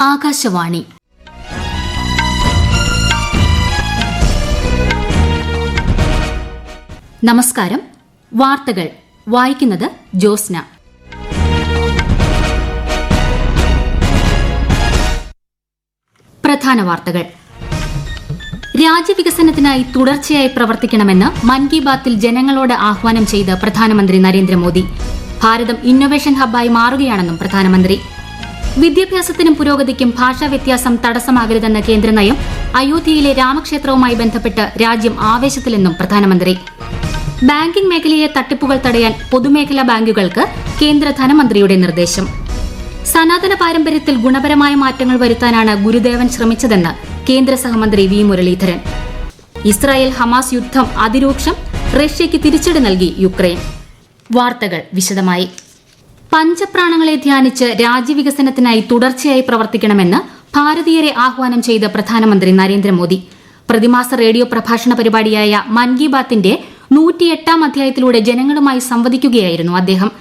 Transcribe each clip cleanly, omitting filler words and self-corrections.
ആകാശവാണി. നമസ്കാരം. വാർത്തകൾ വായിക്കുന്നത് ജോസ്ന. പ്രധാന വാർത്തകൾ. രാജ്യവികസനത്തിനായി തുടർച്ചയായി പ്രവർത്തിക്കണമെന്ന് മൻ കി ബാത്തിൽ ജനങ്ങളോട് ആഹ്വാനം ചെയ്ത് പ്രധാനമന്ത്രി നരേന്ദ്രമോദി. ഭാരതം ഇന്നൊവേഷൻ ഹബ്ബായി മാറുകയാണെന്നും പ്രധാനമന്ത്രി. വിദ്യാഭ്യാസത്തിനും പുരോഗതിക്കും ഭാഷാ വ്യത്യാസം തടസ്സമാകരുതെന്ന കേന്ദ്രനയം. അയോധ്യയിലെ രാമക്ഷേത്രവുമായി ബന്ധപ്പെട്ട് രാജ്യം ആവേശത്തിലെന്നും പ്രധാനമന്ത്രി. ബാങ്കിംഗ് മേഖലയിലെ തട്ടിപ്പുകൾ തടയാൻ പൊതുമേഖലാ ബാങ്കുകൾക്ക് കേന്ദ്ര ധനമന്ത്രിയുടെ നിർദ്ദേശം. സനാതന പാരമ്പര്യത്തിൽ ഗുണപരമായ മാറ്റങ്ങൾ വരുത്താനാണ് ഗുരുദേവൻ ശ്രമിച്ചതെന്ന് കേന്ദ്ര സഹമന്ത്രി വി മുരളീധരൻ. ഇസ്രായേൽ ഹമാസ് യുദ്ധം അതിരൂക്ഷം. റഷ്യയ്ക്ക് തിരിച്ചടി നൽകി യുക്രൈൻ. വാർത്തകൾ വിശദമായി. പഞ്ചപ്രാണങ്ങളെ ധ്യാനിച്ച് രാജ്യവികസനത്തിനായി തുടർച്ചയായി പ്രവർത്തിക്കണമെന്ന് ഭാരതീയരെ ആഹ്വാനം ചെയ്ത് പ്രധാനമന്ത്രി നരേന്ദ്രമോദി. പ്രതിമാസ റേഡിയോ പ്രഭാഷണ പരിപാടിയായ മൻ കി ബാത്തിന്റെ 108ാം അധ്യായത്തിലൂടെ ജനങ്ങളുമായി സംവദിക്കുകയായിരുന്നു അദ്ദേഹം.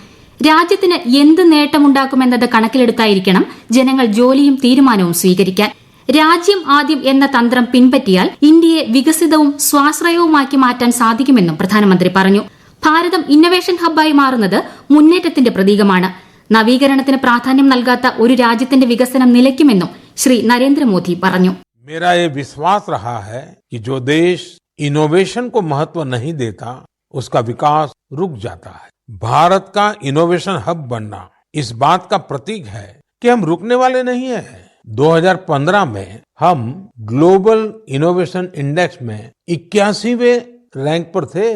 രാജ്യത്തിന് എന്ത് നേട്ടമുണ്ടാക്കുമെന്നത് കണക്കിലെടുത്തായിരിക്കണം ജനങ്ങൾ ജോലിയും തീരുമാനവും സ്വീകരിക്കാൻ. രാജ്യം ആദ്യം എന്ന തന്ത്രം പിൻപറ്റിയാൽ ഇന്ത്യയെ വികസിതവും സ്വാശ്രയവുമാക്കി മാറ്റാൻ സാധിക്കുമെന്നും പ്രധാനമന്ത്രി പറഞ്ഞു. ഭാരതം ഇന്നൊവേഷൻ ഹബ്ബായി മാറുന്നത് മുന്നേറ്റത്തിന്റെ പ്രതീകമാണ്. നവീകരണത്തിന് പ്രാധാന്യം നൽകാത്ത ഒരു രാജ്യത്തിന്റെ വികസനം നിലയ്ക്കുമെന്നും ശ്രീ നരേന്ദ്രമോദി പറഞ്ഞു. मेरा ये विश्वास रहा है कि जो देश इनोवेशन को महत्व नहीं देता उसका विकास रुक जाता है. भारत का इनोवेशन हब बनना इस बात का प्रतीक है कि हम रुकने वाले नहीं हैं. 2015 में हम ग्लोबल इनोवेशन इंडेक्स में 81वें റാങ്ക് पर थे.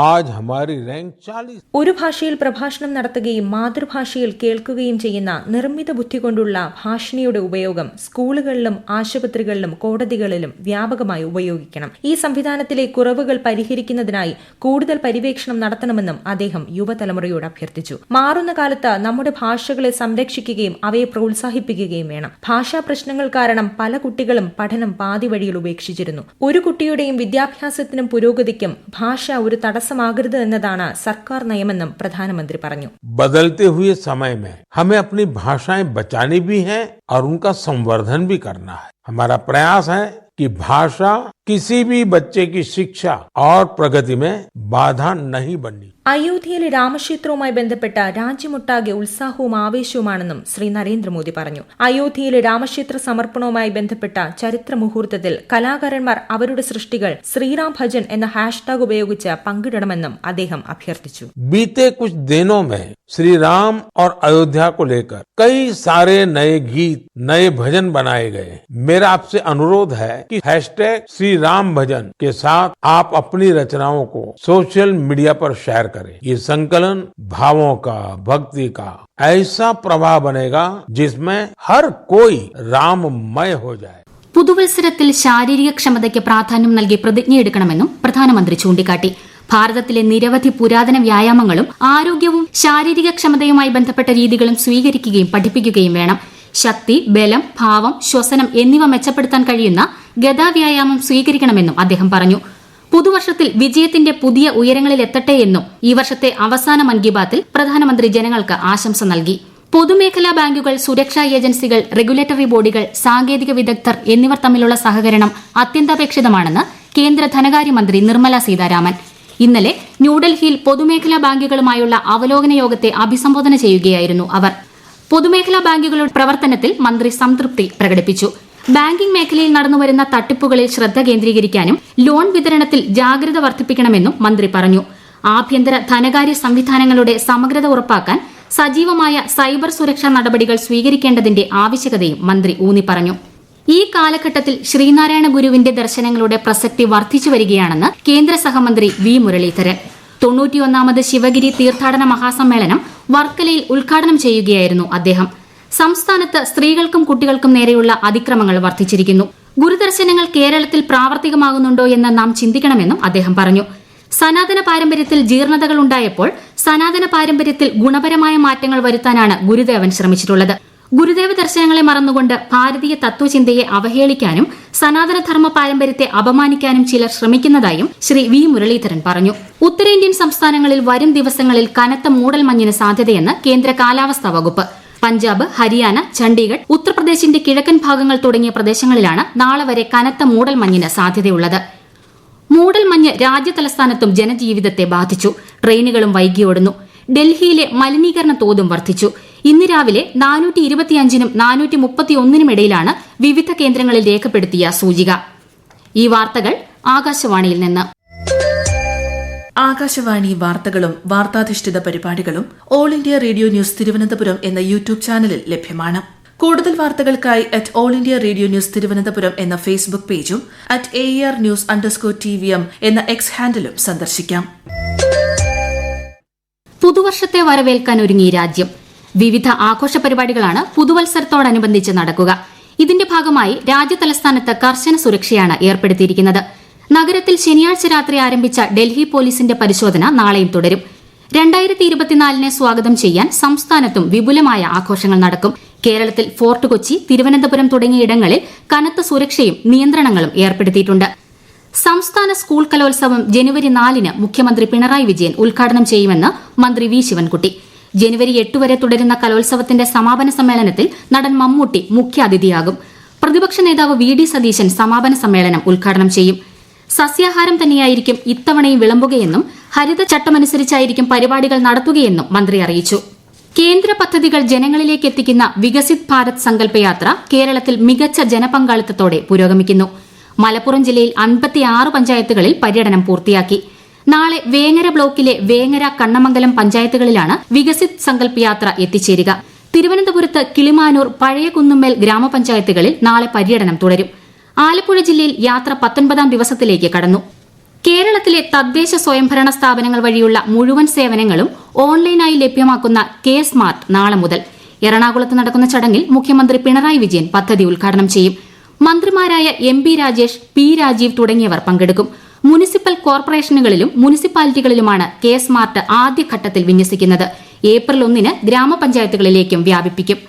आज हमारी रैंक 40. ഒരു ഭാഷയിൽ പ്രഭാഷണം നടത്തുകയും മാതൃഭാഷയിൽ കേൾക്കുകയും ചെയ്യുന്ന നിർമ്മിത ബുദ്ധി കൊണ്ടുള്ള ഭാഷണിയുടെ ഉപയോഗം സ്കൂളുകളിലും ആശുപത്രികളിലും കോടതികളിലും വ്യാപകമായി ഉപയോഗിക്കണം. ഈ സംവിധാനത്തിലെ കുറവുകൾ പരിഹരിക്കുന്നതിനായി കൂടുതൽ പര്യവേക്ഷണം നടത്തണമെന്നും അദ്ദേഹം യുവതലമുറയോട് അഭ്യർത്ഥിച്ചു. മാറുന്ന കാലത്ത് നമ്മുടെ ഭാഷകളെ സംരക്ഷിക്കുകയും അവയെ പ്രോത്സാഹിപ്പിക്കുകയും വേണം. ഭാഷാ പ്രശ്നങ്ങൾ കാരണം പല കുട്ടികളും പഠനം പാതി വഴിയിൽ ഉപേക്ഷിച്ചിരുന്നു. ഒരു കുട്ടിയുടെയും വിദ്യാഭ്യാസത്തിനും പുരോഗതിക്കും ഭാഷ ഒരു തടസ്സമാകരുത് എന്നതാണ് സർക്കാർ നയമെന്നും പ്രധാനമന്ത്രി പറഞ്ഞു. बदलते हुए समय में हमें अपनी भाषाएं बचानी भी है और उनका संवर्धन भी करना है. हमारा प्रयास है कि भाषा किसी भी बच्चे की शिक्षा और प्रगति में बाधा नहीं बननी. അയോധ്യയിലെ രാമക്ഷേത്രവുമായി ബന്ധപ്പെട്ട രാജ്യമൊട്ടാകെ ഉത്സാഹവും ആവേശവുമാണെന്നും ശ്രീ നരേന്ദ്രമോദി പറഞ്ഞു. അയോധ്യയിലെ രാമക്ഷേത്ര സമർപ്പണവുമായി ബന്ധപ്പെട്ട ചരിത്ര മുഹൂർത്തത്തിൽ കലാകാരന്മാർ അവരുടെ സൃഷ്ടികൾ ശ്രീറാം ഭജൻ എന്ന ഹാഷ്ടാഗ് ഉപയോഗിച്ച് പങ്കിടണമെന്നും അദ്ദേഹം അഭ്യർത്ഥിച്ചു. बीते कुछ दिनों में श्री राम और अयोध्या को लेकर कई सारे नए गीत, नए भजन बनाए गए. मेरा आपसे अनुरोध है कि हैशटैग श्री राम भजन के साथ आप अपनी रचनाओं को सोशल मीडिया पर शेयर करें. ये संकलन भावों का, भक्ति का ऐसा प्रवाह बनेगा जिसमें हर कोई राममय हो जाए. പുതുവത്സരത്തിൽ ശാരീരിക ക്ഷമതയ്ക്ക് പ്രാധാന്യം നൽകി പ്രതിജ്ഞയെടുക്കണമെന്നും പ്രധാനമന്ത്രി ചൂണ്ടിക്കാട്ടി. ഭാരതത്തിലെ നിരവധി പുരാതന വ്യായാമങ്ങളും ആരോഗ്യവും ശാരീരിക ക്ഷമതയുമായി ബന്ധപ്പെട്ട രീതികളും സ്വീകരിക്കുകയും പഠിപ്പിക്കുകയും വേണം. ശക്തി, ബലം, ഭാവം, ശ്വസനം എന്നിവ മെച്ചപ്പെടുത്താൻ കഴിയുന്ന ഗദാവ്യായാമം സ്വീകരിക്കണമെന്നും അദ്ദേഹം പറഞ്ഞു. പുതുവർഷത്തിൽ വിജയത്തിന്റെ പുതിയ ഉയരങ്ങളിലെത്തട്ടെ എന്നും ഈ വർഷത്തെ അവസാന മൻ കി ബാത്തിൽ പ്രധാനമന്ത്രി ജനങ്ങൾക്ക് ആശംസ നൽകി. പൊതുമേഖലാ ബാങ്കുകൾ, സുരക്ഷാ ഏജൻസികൾ, റെഗുലേറ്ററി ബോഡികൾ, സാങ്കേതിക വിദഗ്ധർ എന്നിവർ തമ്മിലുള്ള സഹകരണം അത്യന്താപേക്ഷിതമാണെന്ന് കേന്ദ്ര ധനകാര്യമന്ത്രി നിർമ്മല സീതാരാമൻ ഇന്നലെ ന്യൂഡൽഹിയിൽ പൊതുമേഖലാ ബാങ്കുകളുമായുള്ള അവലോകന യോഗത്തെ അഭിസംബോധന ചെയ്യുകയായിരുന്നു അവർ. പൊതുമേഖലാ ബാങ്കുകളുടെ പ്രവർത്തനത്തിൽ മന്ത്രി സംതൃപ്തി പ്രകടിപ്പിച്ചു. ബാങ്കിംഗ് മേഖലയിൽ നടന്നുവരുന്ന തട്ടിപ്പുകളിൽ ശ്രദ്ധ കേന്ദ്രീകരിക്കാനും ലോൺ വിതരണത്തിൽ ജാഗ്രത വർദ്ധിപ്പിക്കണമെന്നും മന്ത്രി പറഞ്ഞു. ആഭ്യന്തര ധനകാര്യ സംവിധാനങ്ങളുടെ സമഗ്രത ഉറപ്പാക്കാൻ സജീവമായ സൈബർ സുരക്ഷാ നടപടികൾ സ്വീകരിക്കേണ്ടതിന്റെ ആവശ്യകതയും മന്ത്രി ഊന്നിപ്പറഞ്ഞു. ഈ കാലഘട്ടത്തിൽ ശ്രീനാരായണ ഗുരുവിന്റെ ദർശനങ്ങളുടെ പ്രസക്തി വർദ്ധിച്ചു വരികയാണെന്ന് കേന്ദ്ര സഹമന്ത്രി വി മുരളീധരൻ. 91ാമത് ശിവഗിരി തീർത്ഥാടന മഹാസമ്മേളനം വർക്കലയിൽ ഉദ്ഘാടനം ചെയ്യുകയായിരുന്നു അദ്ദേഹം. സംസ്ഥാനത്ത് സ്ത്രീകൾക്കും കുട്ടികൾക്കും നേരെയുള്ള അതിക്രമങ്ങൾ വർദ്ധിച്ചിരിക്കുന്നു. ഗുരുദർശനങ്ങൾ കേരളത്തിൽ പ്രാവർത്തികമാകുന്നുണ്ടോ എന്ന് നാം ചിന്തിക്കണമെന്നും അദ്ദേഹം പറഞ്ഞു. സനാതന പാരമ്പര്യത്തിൽ ജീർണതകൾ ഉണ്ടായപ്പോൾ സനാതന പാരമ്പര്യത്തിൽ ഗുണപരമായ മാറ്റങ്ങൾ വരുത്താനാണ് ഗുരുദേവൻ ശ്രമിച്ചിട്ടുള്ളത്. ഗുരുദേവ ദർശനങ്ങളെ മറന്നുകൊണ്ട് ഭാരതീയ തത്വചിന്തയെ അവഹേളിക്കാനും സനാതനധർമ്മ പാരമ്പര്യത്തെ അപമാനിക്കാനും ചിലർ ശ്രമിക്കുന്നതായും ശ്രീ വി മുരളീധരൻ പറഞ്ഞു. ഉത്തരേന്ത്യൻ സംസ്ഥാനങ്ങളിൽ വരും ദിവസങ്ങളിൽ കനത്ത മൂടൽമഞ്ഞിന് സാധ്യതയെന്ന് കേന്ദ്ര കാലാവസ്ഥാ വകുപ്പ്. പഞ്ചാബ്, ഹരിയാന, ചണ്ഡീഗഡ്, ഉത്തർപ്രദേശിന്റെ കിഴക്കൻ ഭാഗങ്ങൾ തുടങ്ങിയ പ്രദേശങ്ങളിലാണ് നാളെ വരെ കനത്ത മൂടൽമഞ്ഞിന് സാധ്യതയുള്ളത്. മൂടൽമഞ്ഞ് രാജ്യതലസ്ഥാനത്തും ജനജീവിതത്തെ ബാധിച്ചു. ട്രെയിനുകളും വൈകിയോടുന്നു. ഡൽഹിയിലെ മലിനീകരണ തോതും വർദ്ധിച്ചു. ഇന്ന് രാവിലെ 425-നും 431-നും ഇടയിലാണ് വിവിധ കേന്ദ്രങ്ങളിൽ രേഖപ്പെടുത്തിയ സൂചിക. ഈ വാർത്തകൾ ആകാശവാണിയിൽ നിന്ന്. ആകാശവാണി വാർത്തകളും വാർത്താധിഷ്ഠിത പരിപാടികളും all India radio news Thiruvananthapuram എന്ന യൂട്യൂബ് ചാനലിൽ ലഭ്യമാണ്. കൂടുതൽ വാർത്തകൾക്കായി @all India radio news Thiruvananthapuram എന്ന ഫേസ്ബുക്ക് പേജും @ARnews_TVM എന്ന എക്സ് ഹാൻഡിലും സന്ദർശിക്കാം. പുതുവർഷത്തെ വരവേൽക്കാൻ ഒരുങ്ങി രാജ്യം. വിവിധ ആഘോഷ പരിപാടികളാണ് പുതുവത്സരത്തോടനുബന്ധിച്ച് നടക്കുക. ഇതിന്റെ ഭാഗമായി രാജ്യതലസ്ഥാനത്ത് കർശന സുരക്ഷയാണ് ഏർപ്പെടുത്തിയിരിക്കുന്നത്. നഗരത്തിൽ ശനിയാഴ്ച രാത്രി ആരംഭിച്ച ഡൽഹി പോലീസിന്റെ പരിശോധന നാളെയും തുടരും. 2024 സ്വാഗതം ചെയ്യാൻ സംസ്ഥാനത്തും വിപുലമായ ആഘോഷങ്ങൾ നടക്കും. കേരളത്തിൽ ഫോർട്ട് കൊച്ചി, തിരുവനന്തപുരം തുടങ്ങിയിടങ്ങളിൽ കനത്ത സുരക്ഷയും നിയന്ത്രണങ്ങളും ഏർപ്പെടുത്തിയിട്ടുണ്ട്. സംസ്ഥാന സ്കൂൾ കലോത്സവം ജനുവരി 4-ന് മുഖ്യമന്ത്രി പിണറായി വിജയൻ ഉദ്ഘാടനം ചെയ്യുമെന്ന് മന്ത്രി വി ശിവൻകുട്ടി. ജനുവരി 8 വരെ തുടരുന്ന കലോത്സവത്തിന്റെ സമാപന സമ്മേളനത്തിൽ നടൻ മമ്മൂട്ടി മുഖ്യാതിഥിയാകും. പ്രതിപക്ഷ നേതാവ് വി ഡി സതീശൻ സമാപന സമ്മേളനം ഉദ്ഘാടനം ചെയ്യും. സസ്യാഹാരം തന്നെയായിരിക്കും ഇത്തവണയും വിളമ്പുകയെന്നും ഹരിത ചട്ടമനുസരിച്ചായിരിക്കും പരിപാടികൾ നടത്തുകയെന്നും മന്ത്രി അറിയിച്ചു. കേന്ദ്ര പദ്ധതികൾ ജനങ്ങളിലേക്ക് എത്തിക്കുന്ന വികസിത് ഭാരത് സങ്കല്പയാത്ര കേരളത്തിൽ മികച്ച ജനപങ്കാളിത്തത്തോടെ പുരോഗമിക്കുന്നു. മലപ്പുറം ജില്ലയിൽ 56 പഞ്ചായത്തുകളിൽ പര്യടനം പൂർത്തിയാക്കി. നാളെ വേങ്ങര ബ്ലോക്കിലെ വേങ്ങര, കണ്ണമംഗലം പഞ്ചായത്തുകളിലാണ് വികസിത് സങ്കല്പ് യാത്ര എത്തിച്ചേരുക. തിരുവനന്തപുരത്ത് കിളിമാനൂർ, പഴയ കുന്നുമ്മേൽ ഗ്രാമപഞ്ചായത്തുകളിൽ നാളെ പര്യടനം തുടരും. ആലപ്പുഴ ജില്ലയിൽ യാത്ര 19ാം ദിവസത്തിലേക്ക് കടന്നു. കേരളത്തിലെ തദ്ദേശ സ്വയംഭരണ സ്ഥാപനങ്ങൾ വഴിയുള്ള മുഴുവൻ സേവനങ്ങളും ഓൺലൈനായി ലഭ്യമാക്കുന്ന കെ സ്മാർട്ട് നാളെ മുതൽ. എറണാകുളത്ത് നടക്കുന്ന ചടങ്ങിൽ മുഖ്യമന്ത്രി പിണറായി വിജയൻ പദ്ധതി ഉദ്ഘാടനം ചെയ്യും. മന്ത്രിമാരായ MP രാജേഷ്, P രാജീവ് തുടങ്ങിയവർ പങ്കെടുക്കും. മുനിസിപ്പൽ കോർപ്പറേഷനുകളിലും മുനിസിപ്പാലിറ്റികളിലുമാണ് കെ സ്മാർട്ട് ആദ്യഘട്ടത്തിൽ വിന്യസിക്കുന്നത്. ഏപ്രിൽ 1-ന് ഗ്രാമപഞ്ചായത്തുകളിലേക്കും വ്യാപിപ്പിക്കും.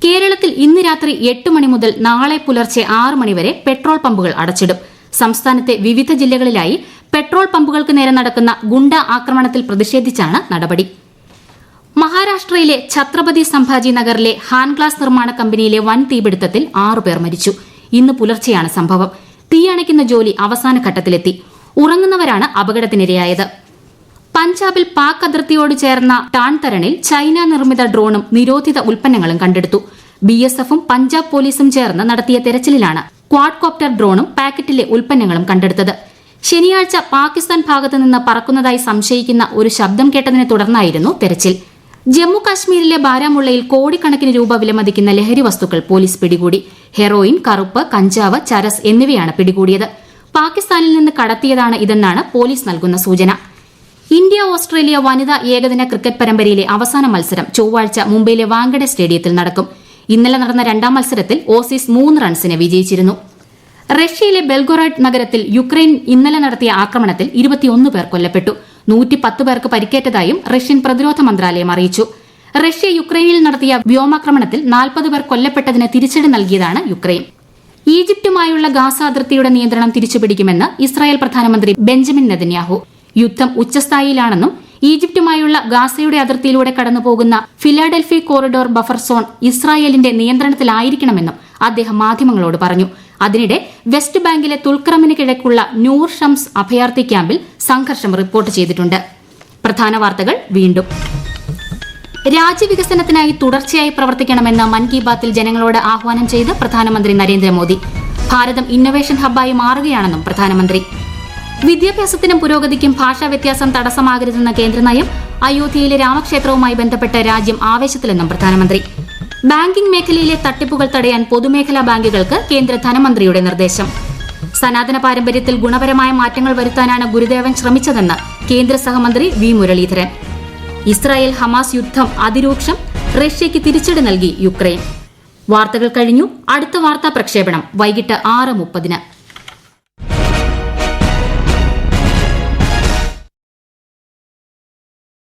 കേരളത്തിൽ ഇന്ന് രാത്രി 8 മണി മുതൽ നാളെ പുലർച്ചെ 6 മണിവരെ പെട്രോൾ പമ്പുകൾ അടച്ചിടും. സംസ്ഥാനത്തെ വിവിധ ജില്ലകളിലായി പെട്രോൾ പമ്പുകൾക്ക് നേരെ നടക്കുന്ന ഗുണ്ട ആക്രമണത്തിൽ പ്രതിഷേധിച്ചാണ് നടപടി. മഹാരാഷ്ട്രയിലെ ഛത്രപതി സംഭാജി നഗറിലെ ഹാൻഗ്ലാസ് നിർമ്മാണ കമ്പനിയിലെ വൻ തീപിടുത്തത്തിൽ 6 പേർ മരിച്ചു. ഇന്ന് പുലർച്ചെയാണ് സംഭവം. തീയണയ്ക്കുന്ന ജോലി അവസാന ഘട്ടത്തിലെത്തി. ഉറങ്ങുന്നവരാണ് അപകടത്തിനിരയായത്. പഞ്ചാബിൽ പാക് അതിർത്തിയോട് ചേർന്ന ടാൺതരണിൽ ചൈന നിർമ്മിത ഡ്രോണും നിരോധിത ഉൽപ്പന്നങ്ങളും കണ്ടെടുത്തു. BSFും പഞ്ചാബ് പോലീസും ചേർന്ന് നടത്തിയ തെരച്ചിലിലാണ് ക്വാഡ്കോപ്റ്റർ ഡ്രോണും പാക്കറ്റിലെ ഉൽപ്പന്നങ്ങളും കണ്ടെടുത്തത്. ശനിയാഴ്ച പാകിസ്ഥാൻ ഭാഗത്ത് നിന്ന് പറക്കുന്നതായി സംശയിക്കുന്ന ഒരു ശബ്ദം കേട്ടതിനെ തുടർന്നായിരുന്നു തെരച്ചിൽ. ജമ്മു കാശ്മീരിലെ ബാരാമുള്ളയിൽ കോടിക്കണക്കിന് രൂപ വിലമതിക്കുന്ന ലഹരി വസ്തുക്കൾ പോലീസ് പിടികൂടി. ഹെറോയിൻ, കറുപ്പ്, കഞ്ചാവ്, ചരസ് എന്നിവയാണ് പിടികൂടിയത്. പാകിസ്ഥാനിൽ നിന്ന് കടത്തിയതാണ് ഇതെന്നാണ് പോലീസ് നൽകുന്ന സൂചന. ഇന്ത്യ ഓസ്ട്രേലിയ വനിതാ ഏകദിന ക്രിക്കറ്റ് പരമ്പരയിലെ അവസാന മത്സരം ചൊവ്വാഴ്ച മുംബൈയിലെ വാങ്കഡെ സ്റ്റേഡിയത്തിൽ നടക്കും. ഇന്നലെ നടന്ന 2ാം മത്സരത്തിൽ ഓസീസ് 3 റൺസിന് വിജയിച്ചിരുന്നു. റഷ്യയിലെ ബെൽഗോറോഡ് നഗരത്തിൽ യുക്രൈൻ ഇന്നലെ നടത്തിയ ആക്രമണത്തിൽ 21 പേർ കൊല്ലപ്പെട്ടു. 110 പേർക്ക് പരിക്കേറ്റതായും റഷ്യൻ പ്രതിരോധ മന്ത്രാലയം അറിയിച്ചു. റഷ്യ യുക്രൈനിൽ നടത്തിയ വ്യോമാക്രമണത്തിൽ 40 പേർ കൊല്ലപ്പെട്ടതിന് തിരിച്ചടി നൽകിയതാണ് യുക്രൈൻ. ഈജിപ്തുമായുള്ള ഗാസ അതിർത്തിയുടെ നിയന്ത്രണം തിരിച്ചുപിടിക്കുമെന്ന് ഇസ്രായേൽ പ്രധാനമന്ത്രി ബെഞ്ചമിൻ നെതന്യാഹു. യുദ്ധം ഉച്ചസ്ഥായിയിലാണെന്നും ഈജിപ്തുമായുള്ള ഗാസയുടെ അതിർത്തിയിലൂടെ കടന്നുപോകുന്ന ഫിലാഡൽഫി കോറിഡോർ ബഫർ സോൺ ഇസ്രായേലിന്റെ നിയന്ത്രണത്തിലായിരിക്കണമെന്നും അദ്ദേഹം മാധ്യമങ്ങളോട് പറഞ്ഞു. അതിനിടെ വെസ്റ്റ് ബാങ്കിലെ തുൽക്രമിന് കിഴക്കുള്ള നൂർ ഷംസ് അഭയാർത്ഥി ക്യാമ്പിൽ സംഘർഷം റിപ്പോർട്ട് ചെയ്തിട്ടുണ്ട്. പ്രധാന വാർത്തകൾ വീണ്ടും. രാജ്യവികസനത്തിനായി തുടർച്ചയായി പ്രവർത്തിക്കണമെന്ന് മൻ കി ബാത്തിൽ ജനങ്ങളോട് ആഹ്വാനം ചെയ്ത് പ്രധാനമന്ത്രി നരേന്ദ്രമോദി. ഭാരതം ഇന്നൊവേഷൻ ഹബ്ബായി മാറുകയാണെന്നും പ്രധാനമന്ത്രി. വിദ്യാഭ്യാസത്തിനും പുരോഗതിക്കും ഭാഷാ വ്യത്യാസം തടസ്സമാകരുതെന്ന കേന്ദ്രനയം. അയോധ്യയിലെ രാമക്ഷേത്രവുമായി ബന്ധപ്പെട്ട് രാജ്യം ആവേശത്തിലെന്നും പ്രധാനമന്ത്രി. ബാങ്കിംഗ് മേഖലയിലെ തട്ടിപ്പുകൾ തടയാൻ പൊതുമേഖലാ ബാങ്കുകൾക്ക് കേന്ദ്ര ധനമന്ത്രിയുടെ നിർദ്ദേശം. സനാതന പാരമ്പര്യത്തിൽ ഗുണപരമായ മാറ്റങ്ങൾ വരുത്താനാണ് ഗുരുദേവൻ ശ്രമിച്ചതെന്ന് കേന്ദ്ര സഹമന്ത്രി വി മുരളീധരൻ. ഇസ്രായേൽ ഹമാസ് യുദ്ധം അതിരൂക്ഷം, റഷ്യയ്ക്ക് തിരിച്ചടി നൽകി യുക്രൈൻ. വാർത്തകൾ കഴിഞ്ഞു. അടുത്ത വാർത്താ പ്രക്ഷേപണം വൈകിട്ട് 6:30.